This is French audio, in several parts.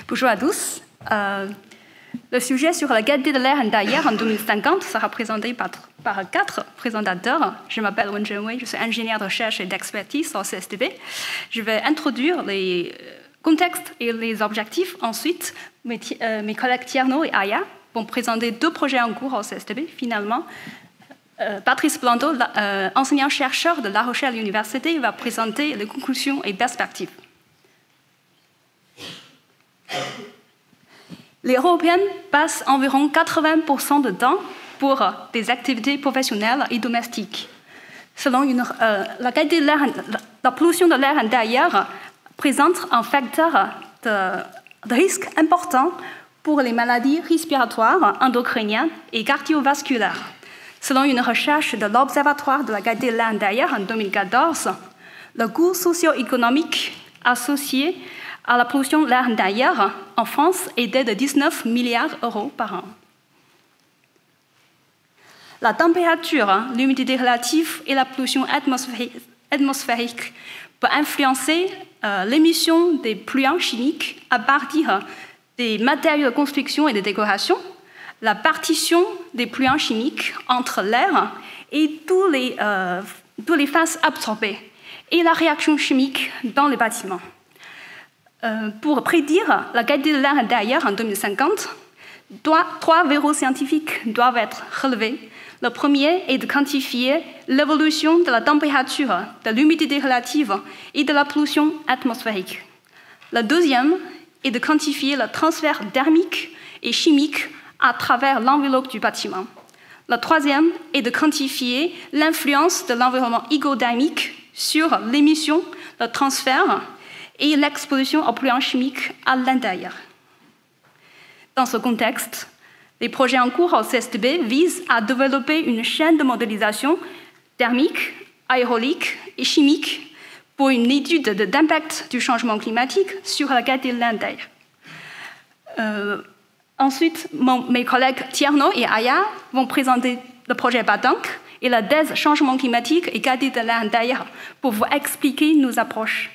Bonjour à tous. Le sujet sur la qualité de l'air intérieur en 2050 sera présenté par 4 présentateurs. Je m'appelle Wen Zhenwei, je suis ingénieur de recherche et d'expertise au CSTB. Je vais introduire les contextes et les objectifs. Ensuite, mes collègues Tierno et Aya vont présenter 2 projets en cours au CSTB. Finalement, Patrice Blanteau, enseignant-chercheur de La Rochelle Université, va présenter les conclusions et perspectives. Les Européens passent environ 80% de temps pour des activités professionnelles et domestiques. Selon la pollution de l'air intérieur présente un facteur de risque important pour les maladies respiratoires, endocriniennes et cardiovasculaires. Selon une recherche de l'Observatoire de la qualité de l'air intérieur en 2014, le coût socio-économique associé à la pollution de l'air intérieur en France était de 19 milliards d'euros par an. La température, l'humidité relative et la pollution atmosphérique peuvent influencer l'émission des polluants chimiques à partir des matériaux de construction et de décoration, la partition des polluants chimiques entre l'air et tous les phases absorbées et la réaction chimique dans les bâtiments. Pour prédire la qualité de l'air intérieur en 2050, 3 verrous scientifiques doivent être relevés. Le premier est de quantifier l'évolution de la température, de l'humidité relative et de la pollution atmosphérique. Le deuxième est de quantifier le transfert thermique et chimique à travers l'enveloppe du bâtiment. Le troisième est de quantifier l'influence de l'environnement hygrothermique sur l'émission, le transfert et l'exposition aux polluants chimiques à l'intérieur. Dans ce contexte, les projets en cours au CSTB visent à développer une chaîne de modélisation thermique, aérolique et chimique pour une étude d'impact du changement climatique sur la qualité de l'intérieur. Ensuite, mes collègues Tierno et Aya vont présenter le projet BATANC et la thèse changement climatique et qualité de l'air intérieur pour vous expliquer nos approches.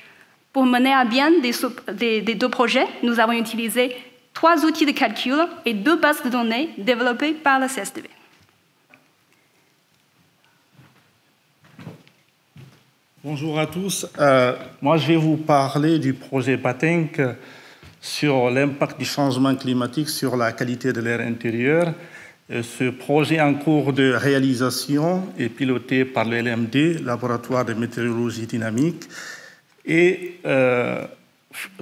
Pour mener à bien des 2 projets, nous avons utilisé 3 outils de calcul et 2 bases de données développées par le CSTB. Bonjour à tous. Moi, je vais vous parler du projet BATANC sur l'impact du changement climatique sur la qualité de l'air intérieur. Ce projet en cours de réalisation est piloté par le LMD, Laboratoire de météorologie dynamique, et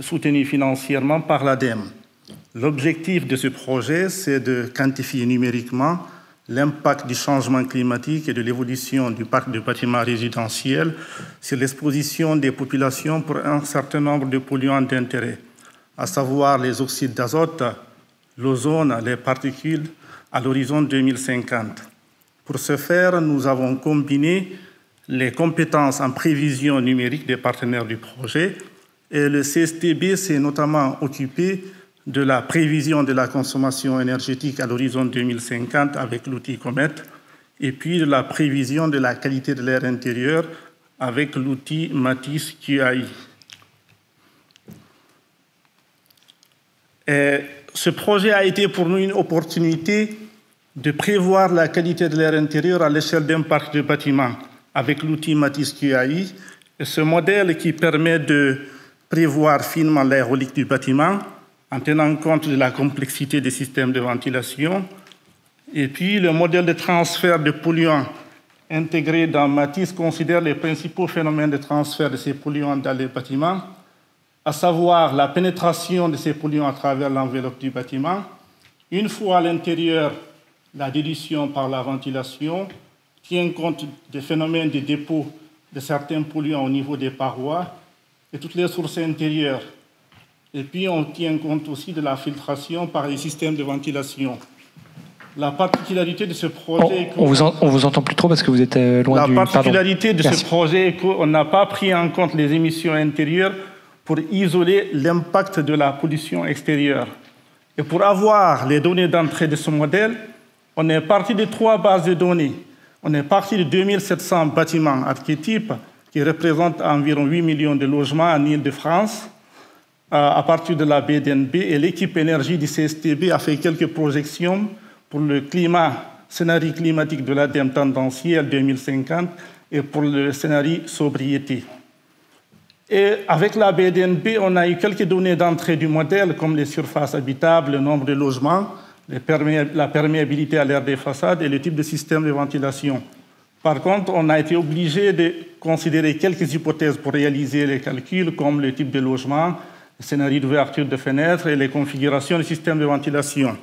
soutenu financièrement par l'ADEME. L'objectif de ce projet, c'est de quantifier numériquement l'impact du changement climatique et de l'évolution du parc de bâtiments résidentiels sur l'exposition des populations pour un certain nombre de polluants d'intérêt, à savoir les oxydes d'azote, l'ozone, les particules, à l'horizon 2050. Pour ce faire, nous avons combiné les compétences en prévision numérique des partenaires du projet, et le CSTB s'est notamment occupé de la prévision de la consommation énergétique à l'horizon 2050 avec l'outil COMET, et puis de la prévision de la qualité de l'air intérieur avec l'outil Matisse QAI. Et ce projet a été pour nous une opportunité de prévoir la qualité de l'air intérieur à l'échelle d'un parc de bâtiments avec l'outil Matisse QAI, et ce modèle qui permet de prévoir finement l'aérolique du bâtiment en tenant compte de la complexité des systèmes de ventilation, et puis le modèle de transfert de polluants intégré dans Matisse considère les principaux phénomènes de transfert de ces polluants dans les bâtiments, à savoir la pénétration de ces polluants à travers l'enveloppe du bâtiment, une fois à l'intérieur, la dilution par la ventilation, tient compte des phénomènes de dépôt de certains polluants au niveau des parois et toutes les sources intérieures. Et puis, on tient compte aussi de la filtration par les systèmes de ventilation. La particularité de ce projet... On vous entend plus trop parce que vous êtes loin du... La particularité de Merci. ce projet est qu'on n'a pas pris en compte les émissions intérieures pour isoler l'impact de la pollution extérieure. Et pour avoir les données d'entrée de ce modèle, on est parti de 3 bases de données. On est parti de 2700 bâtiments archétypes qui représentent environ 8 millions de logements en Île-de-France. à partir de la BDNB, et l'équipe énergie du CSTB a fait quelques projections pour le scénario climatique de l'ADEME tendanciel 2050 et pour le scénario sobriété. Et avec la BDNB, on a eu quelques données d'entrée du modèle, comme les surfaces habitables, le nombre de logements, la perméabilité à l'air des façades et le type de système de ventilation. Par contre, on a été obligé de considérer quelques hypothèses pour réaliser les calculs, comme le type de logement, le scénario d'ouverture de fenêtres et les configurations du système de ventilation.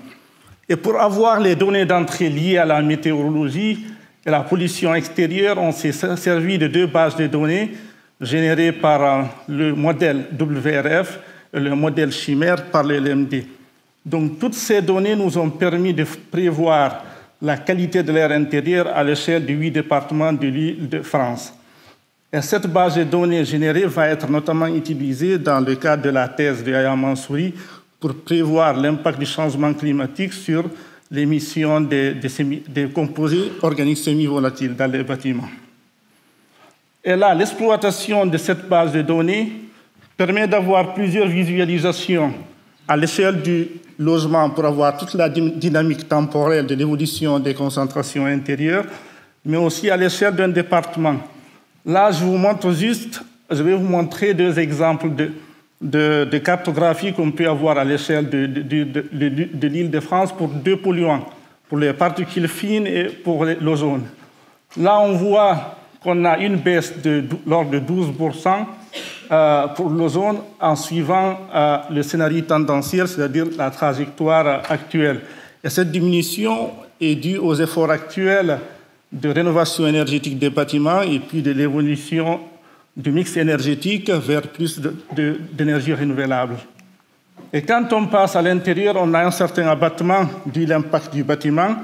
Et pour avoir les données d'entrée liées à la météorologie et la pollution extérieure, on s'est servi de 2 bases de données générées par le modèle WRF et le modèle Chimère par le LMD. Donc, toutes ces données nous ont permis de prévoir la qualité de l'air intérieur à l'échelle de 8 départements de l'île de France. Et cette base de données générée va être notamment utilisée dans le cadre de la thèse de Yahya Mansouri pour prévoir l'impact du changement climatique sur l'émission des composés organiques semi-volatiles dans les bâtiments. Et là, l'exploitation de cette base de données permet d'avoir plusieurs visualisations à l'échelle du logement pour avoir toute la dynamique temporelle de l'évolution des concentrations intérieures, mais aussi à l'échelle d'un département. Là, je vais vous montrer 2 exemples de cartographie qu'on peut avoir à l'échelle de l'île de France pour 2 polluants, pour les particules fines et pour l'ozone. Là, on voit qu'on a une baisse de l'ordre de 12% pour l'ozone en suivant le scénario tendanciel, c'est-à-dire la trajectoire actuelle. Et cette diminution est due aux efforts actuels de rénovation énergétique des bâtiments et puis de l'évolution du mix énergétique vers plus d'énergie renouvelable. Et quand on passe à l'intérieur, on a un certain abattement de l'impact du bâtiment,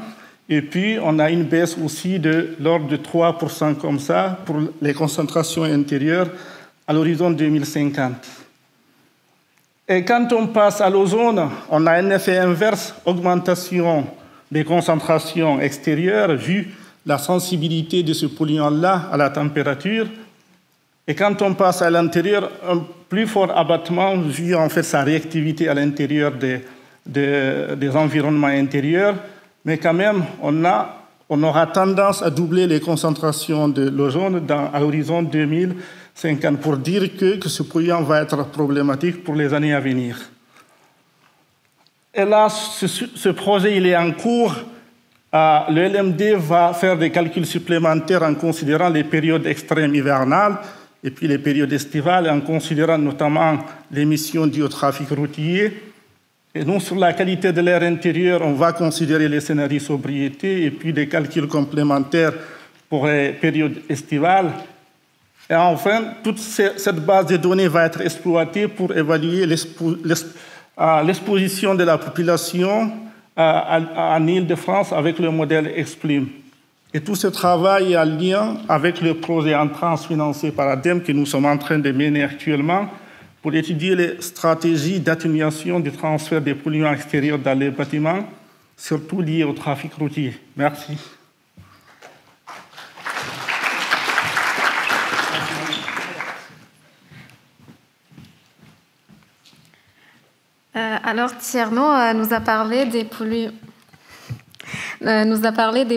et puis on a une baisse aussi de l'ordre de 3% comme ça pour les concentrations intérieures à l'horizon 2050. Et quand on passe à l'ozone, on a un effet inverse, augmentation des concentrations extérieures vu la sensibilité de ce polluant-là à la température. Et quand on passe à l'intérieur, un plus fort abattement vu en fait sa réactivité à l'intérieur des environnements intérieurs, mais quand même, on aura tendance à doubler les concentrations de l'ozone à l'horizon 2050 pour dire que ce polluant va être problématique pour les années à venir. Et là, ce projet il est en cours. Le LMD va faire des calculs supplémentaires en considérant les périodes extrêmes hivernales et puis les périodes estivales, en considérant notamment l'émission due au trafic routier. Et nous, sur la qualité de l'air intérieur, on va considérer les scénarios sobriété et puis des calculs complémentaires pour les périodes estivales. Et enfin, toute cette base de données va être exploitée pour évaluer l'exposition de la population en Île-de-France avec le modèle Explim. Et tout ce travail est en lien avec le projet Entrance financé par ADEME que nous sommes en train de mener actuellement pour étudier les stratégies d'atténuation du transfert des polluants extérieurs dans les bâtiments, surtout liés au trafic routier. Merci. Alors Thierno nous a parlé des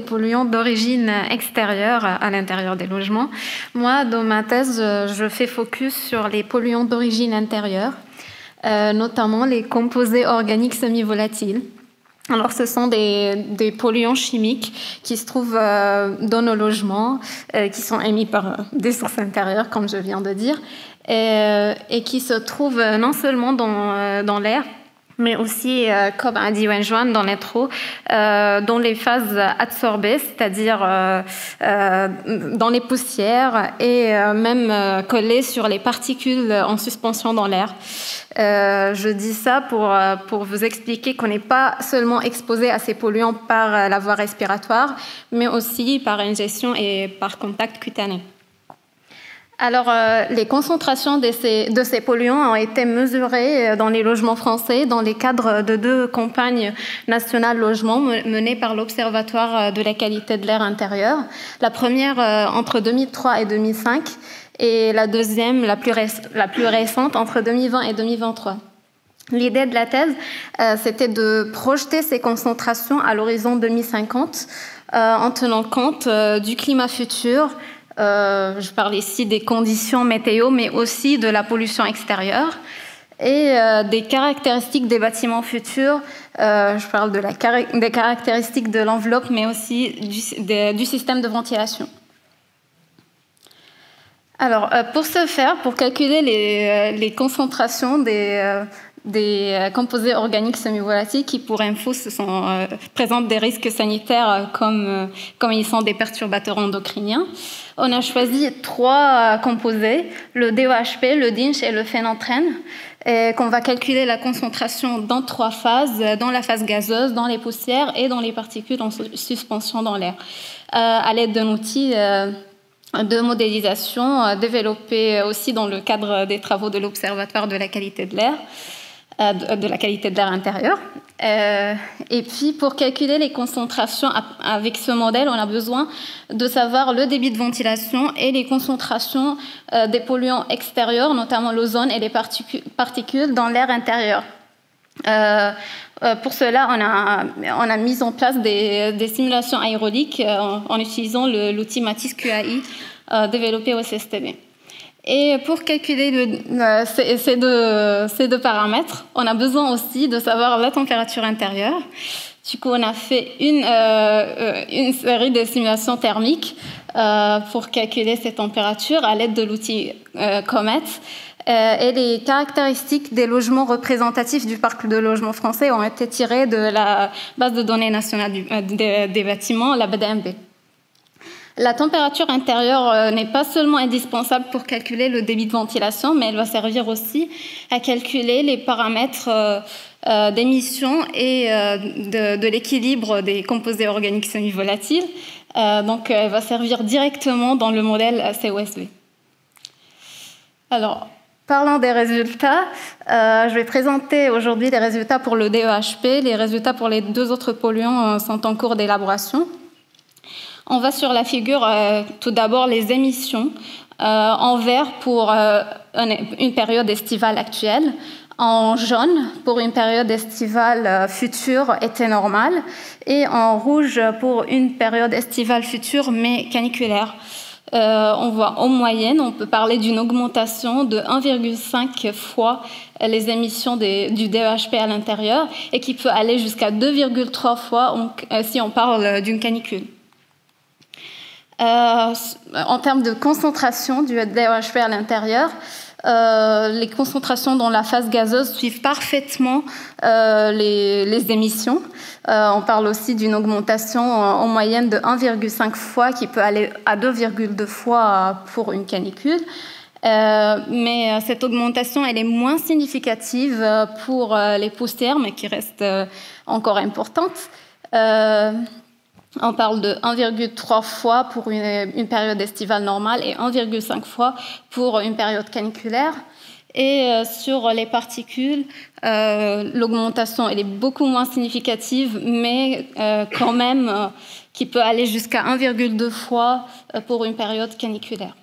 polluants d'origine extérieure à l'intérieur des logements. Moi, dans ma thèse, je fais focus sur les polluants d'origine intérieure, notamment les composés organiques semi-volatiles. Alors, ce sont des polluants chimiques qui se trouvent dans nos logements, qui sont émis par des sources intérieures, comme je viens de dire, et qui se trouvent non seulement dans l'air, mais aussi, comme a dit Wenjuan dans l'intro, dans les phases adsorbées, c'est-à-dire dans les poussières et même collées sur les particules en suspension dans l'air. Je dis ça pour vous expliquer qu'on n'est pas seulement exposé à ces polluants par la voie respiratoire, mais aussi par ingestion et par contact cutané. Alors, les concentrations de ces polluants ont été mesurées dans les logements français dans les cadres de 2 campagnes nationales logement menées par l'Observatoire de la qualité de l'air intérieur. La première entre 2003 et 2005 et la deuxième, la plus récente, entre 2020 et 2023. L'idée de la thèse, c'était de projeter ces concentrations à l'horizon 2050 en tenant compte du climat futur. Je parle ici des conditions météo, mais aussi de la pollution extérieure et des caractéristiques des bâtiments futurs. Je parle des caractéristiques de l'enveloppe, mais aussi du système de ventilation. Alors, pour ce faire, pour calculer les concentrations des composés organiques semi-volatiles qui, pour info, présentent des risques sanitaires comme ils sont des perturbateurs endocriniens, on a choisi 3 composés, le DOHP, le DINCH et le phénanthène, et qu'on va calculer la concentration dans 3 phases, dans la phase gazeuse, dans les poussières et dans les particules en suspension dans l'air, à l'aide d'un outil de modélisation développé aussi dans le cadre des travaux de l'Observatoire de la qualité de l'air, intérieur. Et puis, pour calculer les concentrations avec ce modèle, on a besoin de savoir le débit de ventilation et les concentrations des polluants extérieurs, notamment l'ozone et les particules dans l'air intérieur. Pour cela, on a mis en place des simulations aéroliques en utilisant l'outil Matisse QAI développé au CSTB. Et pour calculer ces deux paramètres, on a besoin aussi de savoir la température intérieure. Du coup, on a fait une série de simulations thermiques pour calculer ces températures à l'aide de l'outil COMET. Et les caractéristiques des logements représentatifs du parc de logements français ont été tirées de la base de données nationale des bâtiments, la BDMB. La température intérieure n'est pas seulement indispensable pour calculer le débit de ventilation, mais elle va servir aussi à calculer les paramètres d'émission et de l'équilibre des composés organiques semi-volatiles. Donc, elle va servir directement dans le modèle COSV. Alors, parlant des résultats, je vais présenter aujourd'hui les résultats pour le DEHP. Les résultats pour les 2 autres polluants sont en cours d'élaboration. On va sur la figure, tout d'abord, les émissions en vert pour une période estivale actuelle, en jaune pour une période estivale future été normale et en rouge pour une période estivale future mais caniculaire. On voit en moyenne, on peut parler d'une augmentation de 1,5 fois les émissions du DEHP à l'intérieur et qui peut aller jusqu'à 2,3 fois si on parle d'une canicule. En termes de concentration du DEHP à l'intérieur, les concentrations dans la phase gazeuse suivent parfaitement les émissions. On parle aussi d'une augmentation en moyenne de 1,5 fois qui peut aller à 2,2 fois pour une canicule. Mais cette augmentation, elle est moins significative pour les poussières, mais qui reste encore importante. On parle de 1,3 fois pour une période estivale normale et 1,5 fois pour une période caniculaire. Et sur les particules, l'augmentation elle est beaucoup moins significative, mais quand même qui peut aller jusqu'à 1,2 fois pour une période caniculaire.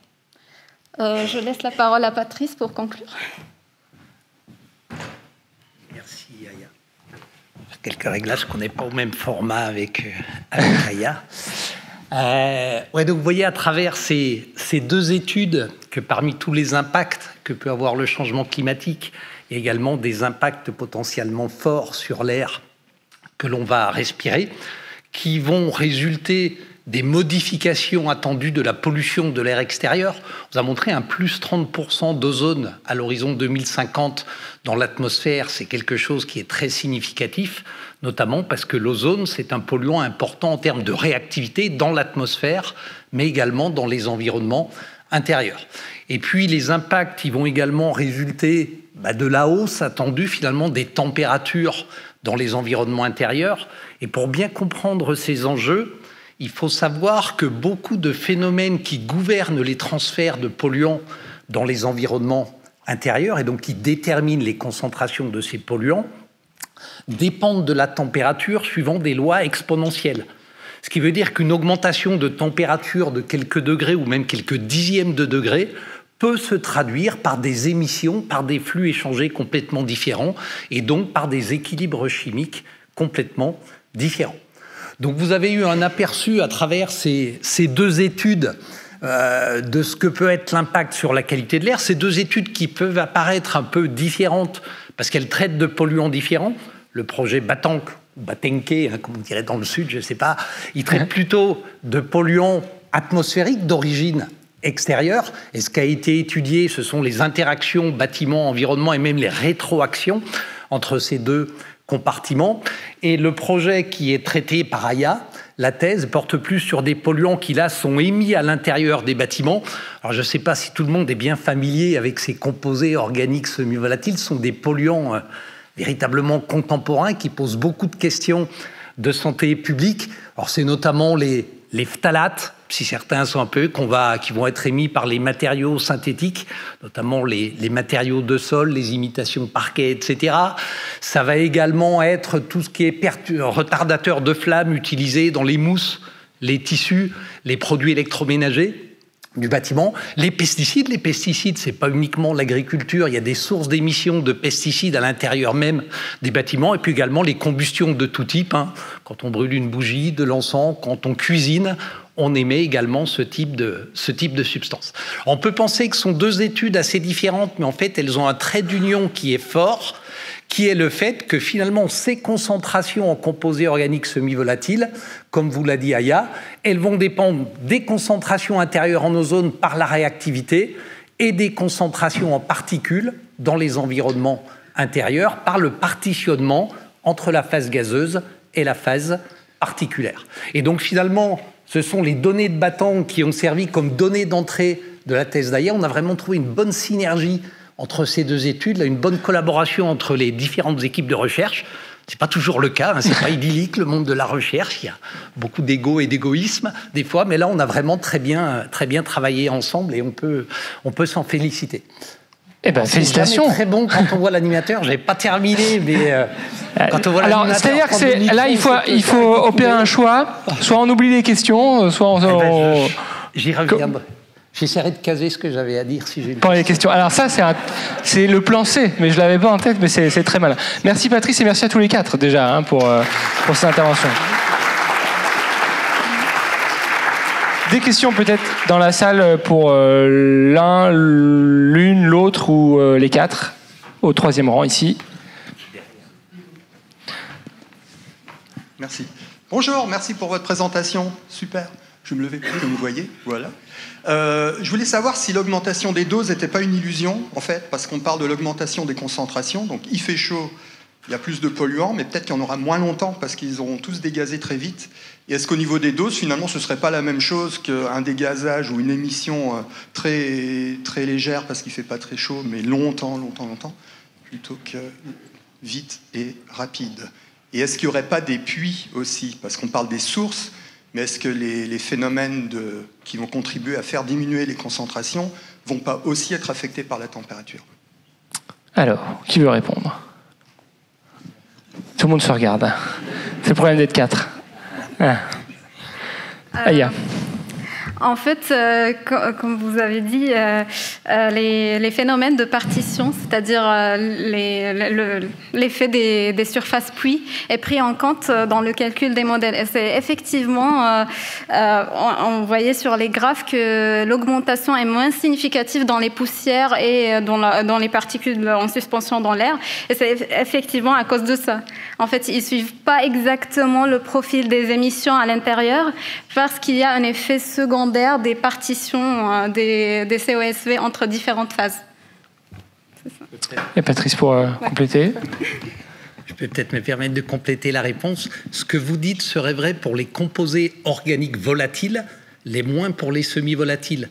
Je laisse la parole à Patrice pour conclure. Merci Aya. Quelques réglages qu'on n'est pas au même format avec Aya. Donc vous voyez à travers ces 2 études que parmi tous les impacts que peut avoir le changement climatique, il y a également des impacts potentiellement forts sur l'air que l'on va respirer, qui vont résulter des modifications attendues de la pollution de l'air extérieur. On vous a montré un plus 30% d'ozone à l'horizon 2050 dans l'atmosphère. C'est quelque chose qui est très significatif, notamment parce que l'ozone, c'est un polluant important en termes de réactivité dans l'atmosphère, mais également dans les environnements intérieurs. Et puis les impacts, ils vont également résulter de la hausse attendue finalement des températures dans les environnements intérieurs. Et pour bien comprendre ces enjeux, il faut savoir que beaucoup de phénomènes qui gouvernent les transferts de polluants dans les environnements intérieurs et donc qui déterminent les concentrations de ces polluants dépendent de la température suivant des lois exponentielles. Ce qui veut dire qu'une augmentation de température de quelques degrés ou même quelques dixièmes de degrés peut se traduire par des émissions, par des flux échangés complètement différents et donc par des équilibres chimiques complètement différents. Donc vous avez eu un aperçu à travers ces deux études de ce que peut être l'impact sur la qualité de l'air. Ces deux études qui peuvent apparaître un peu différentes parce qu'elles traitent de polluants différents. Le projet Batank, ou Batenke, comme on dirait dans le sud, je ne sais pas, il traite plutôt de polluants atmosphériques d'origine extérieure. Et ce qui a été étudié, ce sont les interactions bâtiment-environnement et même les rétroactions entre ces deux compartiments. Et le projet qui est traité par Aya, la thèse, porte plus sur des polluants qui, là, sont émis à l'intérieur des bâtiments. Alors, je ne sais pas si tout le monde est bien familier avec ces composés organiques semi-volatiles. Ce sont des polluants véritablement contemporains qui posent beaucoup de questions de santé publique. Alors, c'est notamment les phtalates, si certains sont un peu, qui vont être émis par les matériaux synthétiques, notamment les matériaux de sol, les imitations parquet, etc. Ça va également être tout ce qui est retardateur de flammes utilisé dans les mousses, les tissus, les produits électroménagers du bâtiment. Les pesticides, c'est pas uniquement l'agriculture, il y a des sources d'émissions de pesticides à l'intérieur même des bâtiments, et puis également les combustions de tout type. Quand on brûle une bougie, de l'encens, quand on cuisine, on émet également ce type de substance. On peut penser que ce sont deux études assez différentes, mais en fait, elles ont un trait d'union qui est fort, qui est le fait que finalement, ces concentrations en composés organiques semi-volatiles, comme vous l'a dit Aya, elles vont dépendre des concentrations intérieures en ozone par la réactivité et des concentrations en particules dans les environnements intérieurs par le partitionnement entre la phase gazeuse et la phase particulaire. Et donc finalement, ce sont les données de Batank qui ont servi comme données d'entrée de la thèse d'Aya. On a vraiment trouvé une bonne synergie entre ces deux études, là, une bonne collaboration entre les différentes équipes de recherche. Ce n'est pas toujours le cas, c'est pas idyllique le monde de la recherche, il y a beaucoup d'ego et d'égoïsme des fois, mais là on a vraiment très bien travaillé ensemble et on peut s'en féliciter. Eh ben, félicitations. C'est très bon quand on voit l'animateur. J'avais pas terminé, mais quand on voit l'animateur. Alors, c'est-à-dire que là, il faut opérer un choix. Soit on oublie les questions, soit on. J'y reviendrai. J'essaierai de caser ce que j'avais à dire si j'ai. Pas les questions. Alors ça, c'est le plan C, mais je l'avais pas en tête, mais c'est très malin. Merci Patrice et merci à tous les quatre déjà pour cette intervention. Des questions peut-être dans la salle pour l'une, l'autre ou les quatre, au troisième rang ici. Merci. Bonjour, merci pour votre présentation. Super. Je vais me lever plus, comme vous voyez. Voilà. Je voulais savoir si l'augmentation des doses n'était pas une illusion, en fait, parce qu'on parle de l'augmentation des concentrations. Donc, il fait chaud, il y a plus de polluants, mais peut-être qu'il y en aura moins longtemps parce qu'ils auront tous dégazé très vite. Et est-ce qu'au niveau des doses, finalement, ce ne serait pas la même chose qu'un dégazage ou une émission très, très légère parce qu'il ne fait pas très chaud, mais longtemps, plutôt que vite et rapide? Et est-ce qu'il n'y aurait pas des puits aussi? Parce qu'on parle des sources, mais est-ce que les phénomènes qui vont contribuer à faire diminuer les concentrations ne vont pas aussi être affectés par la température? Alors, qui veut répondre? Tout le monde se regarde. C'est le problème d'être quatre. Aya. En fait, comme vous avez dit, les phénomènes de partition, c'est-à-dire l'effet des surfaces pluie, est pris en compte dans le calcul des modèles. Et c'est effectivement, on voyait sur les graphes que l'augmentation est moins significative dans les poussières et dans les particules en suspension dans l'air. Et c'est effectivement à cause de ça. En fait, ils ne suivent pas exactement le profil des émissions à l'intérieur parce qu'il y a un effet secondaire des partitions des COSV entre différentes phases. Et Patrice pour compléter. Je peux peut-être me permettre de compléter la réponse. Ce que vous dites serait vrai pour les composés organiques volatiles, les moins pour les semi-volatiles.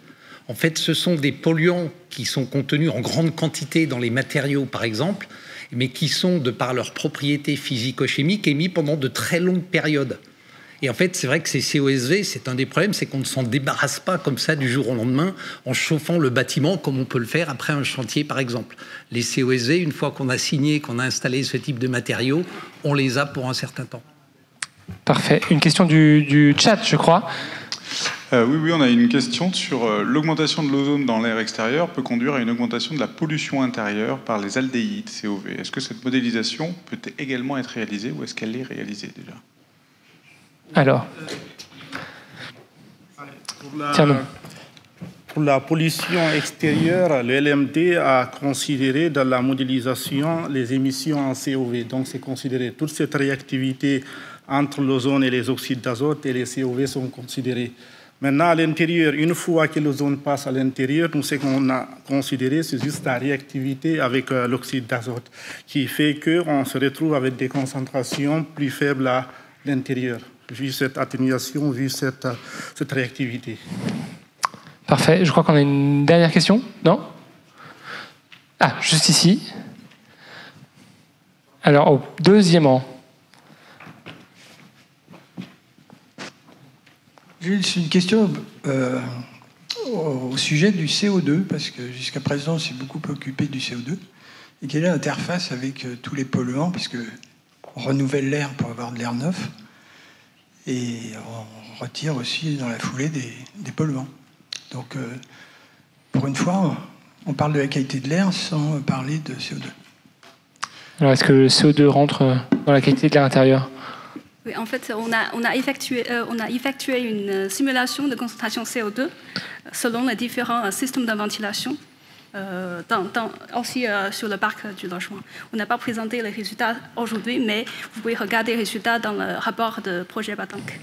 En fait, ce sont des polluants qui sont contenus en grande quantité dans les matériaux, par exemple, mais qui sont, de par leurs propriétés physico-chimiques, émis pendant de très longues périodes. Et en fait, c'est vrai que ces COSV, c'est un des problèmes, c'est qu'on ne s'en débarrasse pas comme ça du jour au lendemain en chauffant le bâtiment comme on peut le faire après un chantier, par exemple. Les COSV, une fois qu'on a signé, qu'on a installé ce type de matériaux, on les a pour un certain temps. Parfait. Une question du chat, je crois. Oui, on a une question sur l'augmentation de l'ozone dans l'air extérieur peut conduire à une augmentation de la pollution intérieure par les aldéhydes, COV. Est-ce que cette modélisation peut également être réalisée ou est-ce qu'elle est réalisée déjà? Alors, pour la pollution extérieure, le LMD a considéré dans la modélisation les émissions en COV. Donc, c'est considéré toute cette réactivité entre l'ozone et les oxydes d'azote et les COV sont considérés. Maintenant, à l'intérieur, une fois que l'ozone passe à l'intérieur, nous, ce qu'on a considéré, c'est juste la réactivité avec l'oxyde d'azote, qui fait qu'on se retrouve avec des concentrations plus faibles à l'intérieur, vu cette atténuation, vu cette réactivité. Parfait. Je crois qu'on a une dernière question, non? Ah, juste ici. Alors, au deuxième rang. Juste une question au sujet du CO2, parce que jusqu'à présent, on s'est beaucoup occupé du CO2. Et quelle est l'interface avec tous les polluants, puisque on renouvelle l'air pour avoir de l'air neuf, et on retire aussi dans la foulée des polluants. Donc, pour une fois, on parle de la qualité de l'air sans parler de CO2. Alors, est-ce que le CO2 rentre dans la qualité de l'air intérieur? Oui, en fait, on a effectué une simulation de concentration CO2 selon les différents systèmes de ventilation, aussi sur le parc du logement. On n'a pas présenté les résultats aujourd'hui, mais vous pouvez regarder les résultats dans le rapport de projet Batank.